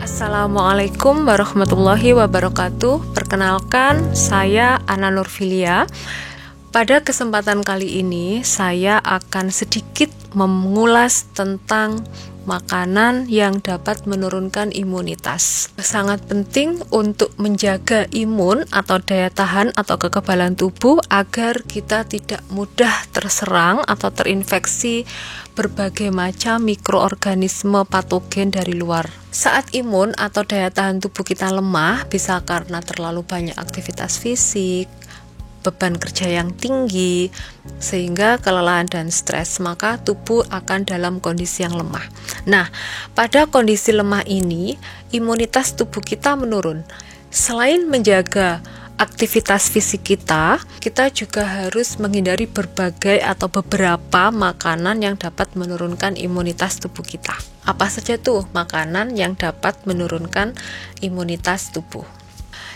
Assalamualaikum warahmatullahi wabarakatuh. Perkenalkan, saya Ana Nurfilia. Pada kesempatan kali ini, saya akan sedikit mengulas tentang makanan yang dapat menurunkan imunitas. Sangat penting untuk menjaga imun atau daya tahan atau kekebalan tubuh agar kita tidak mudah terserang atau terinfeksi berbagai macam mikroorganisme patogen dari luar. Saat imun atau daya tahan tubuh kita lemah, bisa karena terlalu banyak aktivitas fisik, beban kerja yang tinggi, sehingga kelelahan dan stres, maka tubuh akan dalam kondisi yang lemah. Nah, pada kondisi lemah ini, imunitas tubuh kita menurun. Selain menjaga aktivitas fisik kita juga harus menghindari berbagai atau beberapa makanan yang dapat menurunkan imunitas tubuh kita. Apa saja tuh makanan yang dapat menurunkan imunitas tubuh?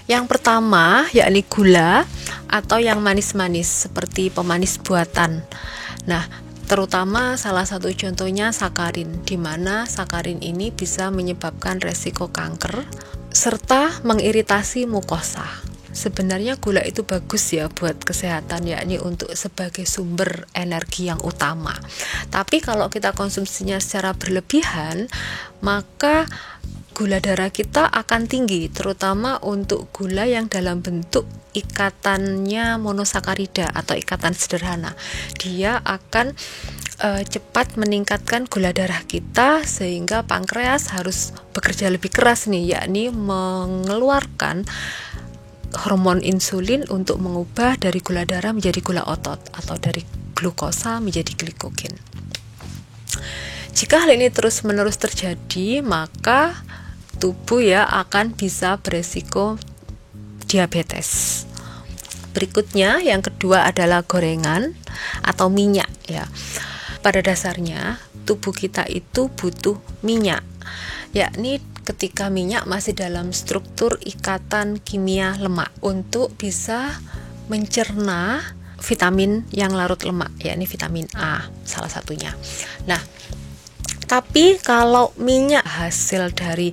Yang pertama yakni gula atau yang manis-manis seperti pemanis buatan. Nah, terutama salah satu contohnya sakarin, di mana sakarin ini bisa menyebabkan resiko kanker serta mengiritasi mukosa. Sebenarnya gula itu bagus ya buat kesehatan, yakni untuk sebagai sumber energi yang utama. Tapi kalau kita konsumsinya secara berlebihan, maka gula darah kita akan tinggi, terutama untuk gula yang dalam bentuk ikatannya monosakarida atau ikatan sederhana. Dia akan cepat meningkatkan gula darah kita sehingga pankreas harus bekerja lebih keras nih, yakni mengeluarkan hormon insulin untuk mengubah dari gula darah menjadi gula otot atau dari glukosa menjadi glikogen. Jika hal ini terus-menerus terjadi, maka tubuh akan bisa beresiko diabetes. Berikutnya yang kedua adalah gorengan atau minyak ya. Pada dasarnya tubuh kita itu butuh minyak, yakni ketika minyak masih dalam struktur ikatan kimia lemak untuk bisa mencerna vitamin yang larut lemak, yakni vitamin A salah satunya. Nah, tapi kalau minyak hasil dari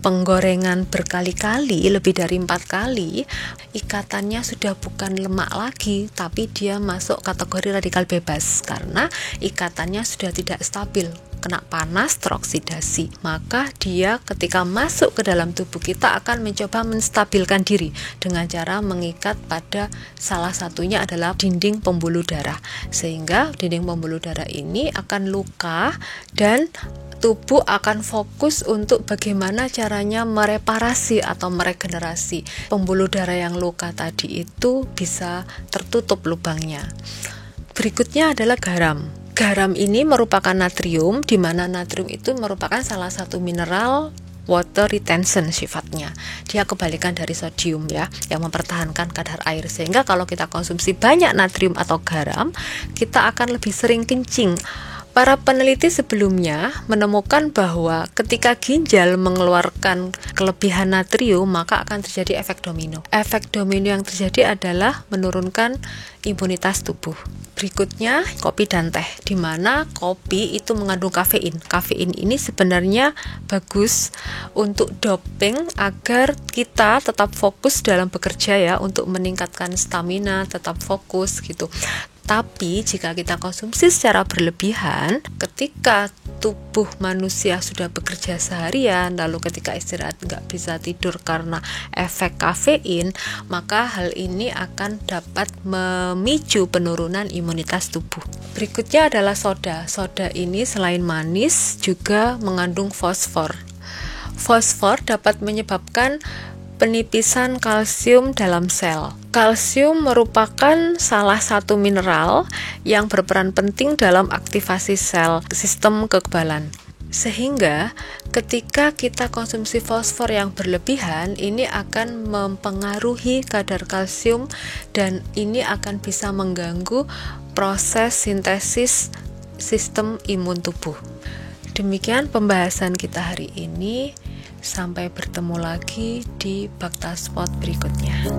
penggorengan berkali-kali, lebih dari 4 kali, ikatannya sudah bukan lemak lagi, tapi dia masuk kategori radikal bebas karena ikatannya sudah tidak stabil, kena panas, teroksidasi. Maka dia ketika masuk ke dalam tubuh kita akan mencoba menstabilkan diri dengan cara mengikat pada salah satunya adalah dinding pembuluh darah, sehingga dinding pembuluh darah ini akan luka dan tubuh akan fokus untuk bagaimana caranya mereparasi atau meregenerasi pembuluh darah yang luka tadi itu bisa tertutup lubangnya. Berikutnya adalah garam. Garam ini merupakan natrium, di mana natrium itu merupakan salah satu mineral water retention sifatnya. Dia kebalikan dari sodium ya, yang mempertahankan kadar air, sehingga kalau kita konsumsi banyak natrium atau garam, kita akan lebih sering kencing. Para peneliti sebelumnya menemukan bahwa ketika ginjal mengeluarkan kelebihan natrium, maka akan terjadi efek domino. Efek domino yang terjadi adalah menurunkan imunitas tubuh. Berikutnya, kopi dan teh, di mana kopi itu mengandung kafein. Kafein ini sebenarnya bagus untuk doping agar kita tetap fokus dalam bekerja ya, untuk meningkatkan stamina, tetap fokus gitu. Tapi jika kita konsumsi secara berlebihan, ketika tubuh manusia sudah bekerja seharian, lalu ketika istirahat nggak bisa tidur karena efek kafein, maka hal ini akan dapat memicu penurunan imunitas tubuh. Berikutnya adalah soda. Soda ini selain manis juga mengandung fosfor. Fosfor dapat menyebabkan penipisan kalsium dalam sel. Kalsium merupakan salah satu mineral yang berperan penting dalam aktivasi sel sistem kekebalan. Sehingga ketika kita konsumsi fosfor yang berlebihan, ini akan mempengaruhi kadar kalsium dan ini akan bisa mengganggu proses sintesis sistem imun tubuh. Demikian pembahasan kita hari ini. Sampai bertemu lagi di Bakta Spot berikutnya.